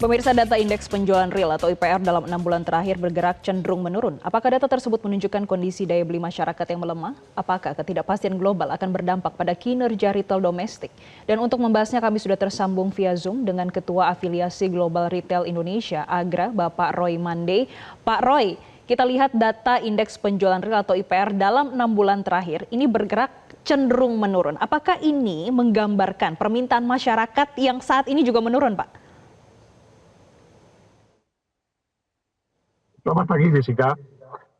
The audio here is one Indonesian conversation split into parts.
Pemirsa, data indeks penjualan real atau IPR dalam 6 bulan terakhir bergerak cenderung menurun. Apakah data tersebut menunjukkan kondisi daya beli masyarakat yang melemah? Apakah ketidakpastian global akan berdampak pada kinerja retail domestik? Dan untuk membahasnya kami sudah tersambung via Zoom dengan Ketua Afiliasi Global Retail Indonesia, AGRA, Bapak Roy Mande. Pak Roy, kita lihat data indeks penjualan real atau IPR dalam 6 bulan terakhir ini bergerak cenderung menurun. Apakah ini menggambarkan permintaan masyarakat yang saat ini juga menurun, Pak? Selamat pagi, Jessica.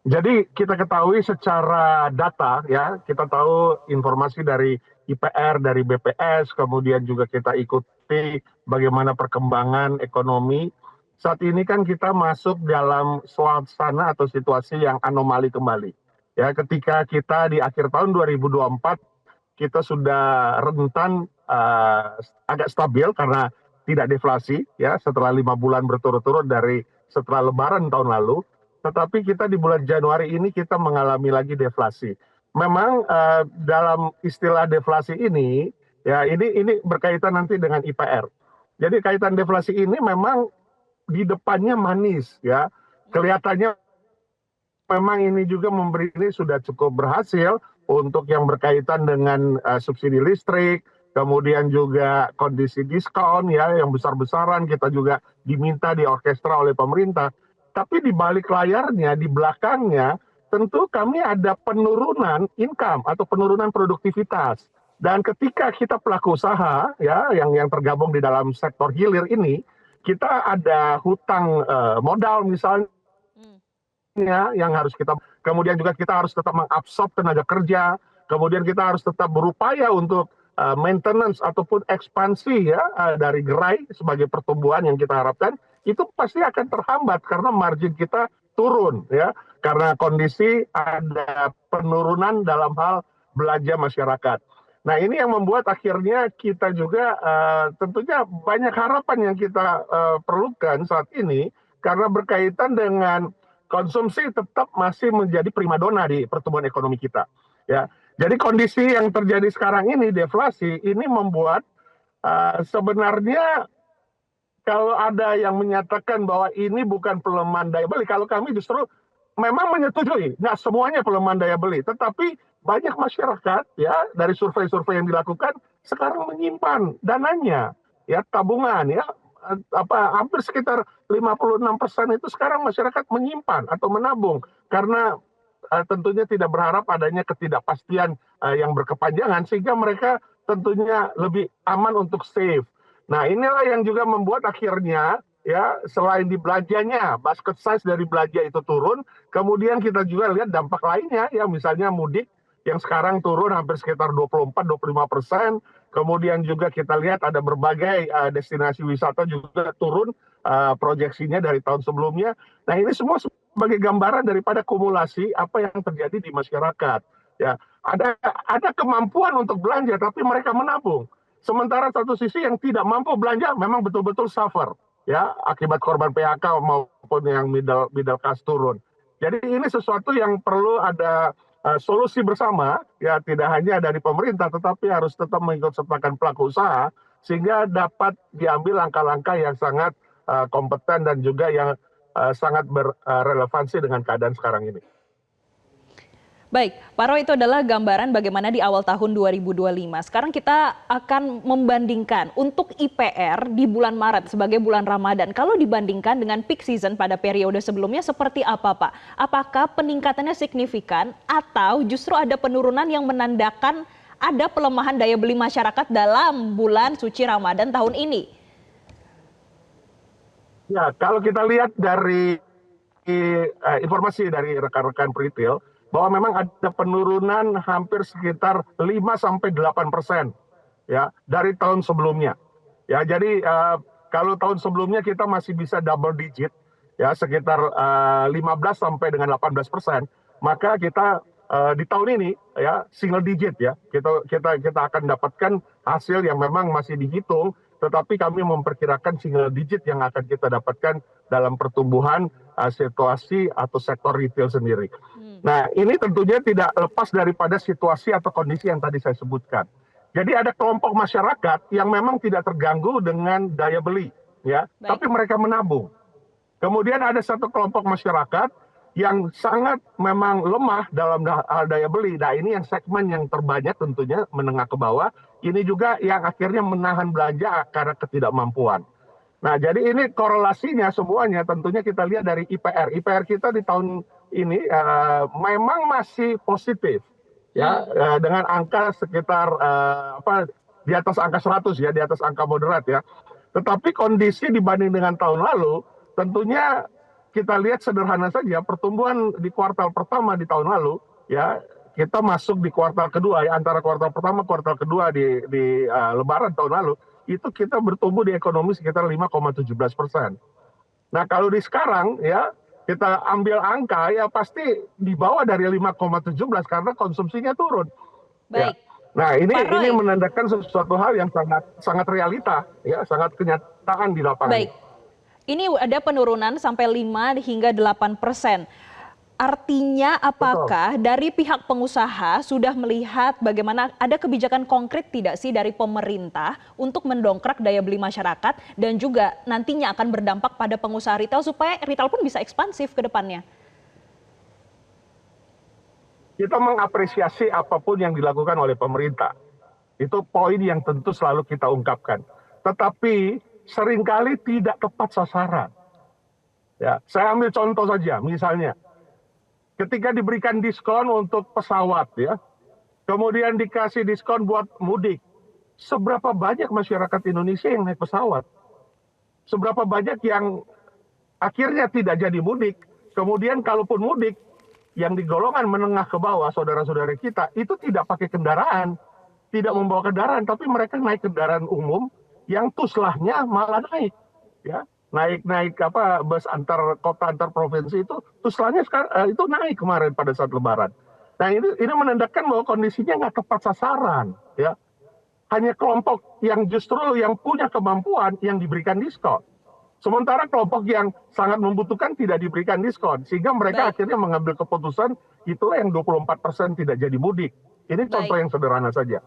Jadi kita ketahui secara data, ya, kita tahu informasi dari IPR, dari BPS, kemudian juga kita ikuti bagaimana perkembangan ekonomi. Saat ini kan kita masuk dalam suasana atau situasi yang anomali kembali. Ya, ketika kita di akhir tahun 2024, kita sudah rentan agak stabil karena tidak deflasi, ya, setelah 5 bulan berturut-turut dari setelah Lebaran tahun lalu. Tetapi kita di bulan Januari ini kita mengalami lagi deflasi. Memang dalam istilah deflasi ini, ya, ini berkaitan nanti dengan IPR. Jadi kaitan deflasi ini memang di depannya manis, ya, kelihatannya memang ini juga memberi, ini sudah cukup berhasil untuk yang berkaitan dengan subsidi listrik, kemudian juga kondisi diskon, ya, yang besar-besaran kita juga diminta diorkestra oleh pemerintah. Tapi di balik layarnya, di belakangnya, tentu kami ada penurunan income atau penurunan produktivitas. Dan ketika kita pelaku usaha, ya, yang tergabung di dalam sektor hilir ini, kita ada hutang modal misalnya yang harus kita, kemudian juga kita harus tetap mengabsorb tenaga kerja, kemudian kita harus tetap berupaya untuk maintenance ataupun ekspansi, ya, dari gerai sebagai pertumbuhan yang kita harapkan, itu pasti akan terhambat karena margin kita turun, ya, karena kondisi ada penurunan dalam hal belanja masyarakat. Nah, ini yang membuat akhirnya kita juga tentunya banyak harapan yang kita perlukan saat ini karena berkaitan dengan konsumsi tetap masih menjadi primadona di pertumbuhan ekonomi kita, ya. Jadi kondisi yang terjadi sekarang ini, deflasi, ini membuat sebenarnya kalau ada yang menyatakan bahwa ini bukan pelemahan daya beli, kalau kami justru memang menyetujui, nggak semuanya pelemahan daya beli, tetapi banyak masyarakat, ya, dari survei-survei yang dilakukan sekarang menyimpan dananya, ya, tabungan, ya, hampir sekitar 56% itu sekarang masyarakat menyimpan atau menabung karena tentunya tidak berharap adanya ketidakpastian yang berkepanjangan sehingga mereka tentunya lebih aman untuk save. Nah, inilah yang juga membuat akhirnya, ya, selain di belanjanya, basket size dari belanja itu turun, kemudian kita juga lihat dampak lainnya, ya, misalnya mudik yang sekarang turun hampir sekitar 24-25%, kemudian juga kita lihat ada berbagai destinasi wisata juga turun proyeksinya dari tahun sebelumnya. Nah, ini semua sebagai gambaran daripada kumulasi apa yang terjadi di masyarakat. Ya, ada kemampuan untuk belanja, tapi mereka menabung. Sementara satu sisi yang tidak mampu belanja memang betul-betul suffer, ya, akibat korban PHK maupun yang middle class turun. Jadi ini sesuatu yang perlu ada solusi bersama, ya, tidak hanya dari pemerintah, tetapi harus tetap mengikutsertakan pelaku usaha sehingga dapat diambil langkah-langkah yang sangat kompeten dan juga yang sangat berrelevansi dengan keadaan sekarang ini. Baik, Pak Roy, itu adalah gambaran bagaimana di awal tahun 2025. Sekarang kita akan membandingkan untuk IPR di bulan Maret sebagai bulan Ramadan. Kalau dibandingkan dengan peak season pada periode sebelumnya seperti apa, Pak? Apakah peningkatannya signifikan atau justru ada penurunan yang menandakan ada pelemahan daya beli masyarakat dalam bulan suci Ramadan tahun ini? Ya, kalau kita lihat dari informasi dari rekan-rekan retail, bahwa memang ada penurunan hampir sekitar 5-8%, ya, dari tahun sebelumnya. Ya, jadi kalau tahun sebelumnya kita masih bisa double digit, ya, sekitar 15 sampai dengan 18%, maka kita di tahun ini, ya, single digit, ya, kita akan dapatkan hasil yang memang masih dihitung, tetapi kami memperkirakan single digit yang akan kita dapatkan dalam pertumbuhan situasi atau sektor retail sendiri. Nah, ini tentunya tidak lepas daripada situasi atau kondisi yang tadi saya sebutkan. Jadi ada kelompok masyarakat yang memang tidak terganggu dengan daya beli. ya, Baik. tapi mereka menabung. Kemudian ada satu kelompok masyarakat yang sangat memang lemah dalam hal daya beli. Nah, ini yang segmen yang terbanyak tentunya menengah ke bawah. Ini juga yang akhirnya menahan belanja karena ketidakmampuan. Nah, jadi ini korelasinya semuanya tentunya kita lihat dari IPR. IPR kita di tahun ini memang masih positif, ya, dengan angka sekitar di atas angka 100 ya, di atas angka moderat ya. Tetapi kondisi dibanding dengan tahun lalu, tentunya kita lihat sederhana saja pertumbuhan di kuartal pertama di tahun lalu, ya, kita masuk di kuartal kedua ya, antara kuartal pertama kuartal kedua di Lebaran tahun lalu itu kita bertumbuh di ekonomi sekitar 5,17%. Nah, kalau di sekarang ya kita ambil angka ya pasti di bawah dari 5,17 karena konsumsinya turun. Ya. Baik. Nah, ini Pak Roy. menandakan sesuatu hal yang sangat realita ya, sangat kenyataan di lapangan. Baik. Ini ada penurunan sampai 5 hingga 8%. Artinya apakah dari pihak pengusaha sudah melihat bagaimana ada kebijakan konkret tidak sih dari pemerintah untuk mendongkrak daya beli masyarakat dan juga nantinya akan berdampak pada pengusaha retail supaya retail pun bisa ekspansif ke depannya? Kita mengapresiasi apapun yang dilakukan oleh pemerintah. Itu poin yang tentu selalu kita ungkapkan. Tetapi seringkali tidak tepat sasaran. Ya, saya ambil contoh saja, misalnya ketika diberikan diskon untuk pesawat ya, kemudian dikasih diskon buat mudik. Seberapa banyak masyarakat Indonesia yang naik pesawat? Seberapa banyak yang akhirnya tidak jadi mudik? Kemudian kalaupun mudik, yang di golongan menengah ke bawah, saudara-saudara kita, itu tidak pakai kendaraan. Tidak membawa kendaraan, tapi mereka naik kendaraan umum yang tuslahnya malah naik. Ya, naik bus antar kota antar provinsi itu tuslahnya sekarang itu naik kemarin pada saat Lebaran. Nah, ini menandakan bahwa kondisinya nggak tepat sasaran, ya. Hanya kelompok yang justru yang punya kemampuan yang diberikan diskon. Sementara kelompok yang sangat membutuhkan tidak diberikan diskon, sehingga mereka akhirnya mengambil keputusan itulah yang 24% tidak jadi mudik. Ini contoh yang sederhana saja.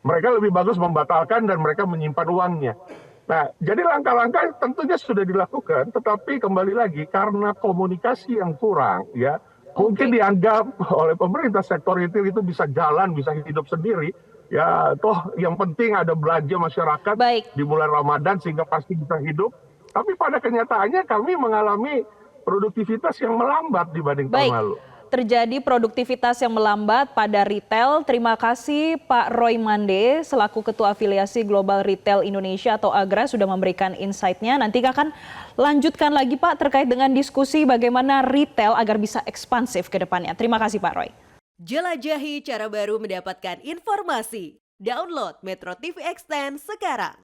Mereka lebih bagus membatalkan dan mereka menyimpan uangnya. Nah, jadi langkah-langkah tentunya sudah dilakukan, tetapi kembali lagi karena komunikasi yang kurang, ya, mungkin dianggap oleh pemerintah sektor retail itu bisa jalan, bisa hidup sendiri, ya, toh yang penting ada belanja masyarakat di bulan Ramadan sehingga pasti bisa hidup. Tapi pada kenyataannya kami mengalami produktivitas yang melambat dibanding tahun lalu. Terjadi produktivitas yang melambat pada retail. Terima kasih Pak Roy Mande selaku Ketua Afiliasi Global Retail Indonesia atau AGRA sudah memberikan insight-nya. Nanti akan lanjutkan lagi Pak terkait dengan diskusi bagaimana retail agar bisa ekspansif ke depannya. Terima kasih Pak Roy. Jelajahi cara baru mendapatkan informasi. Download Metro TV Extend sekarang.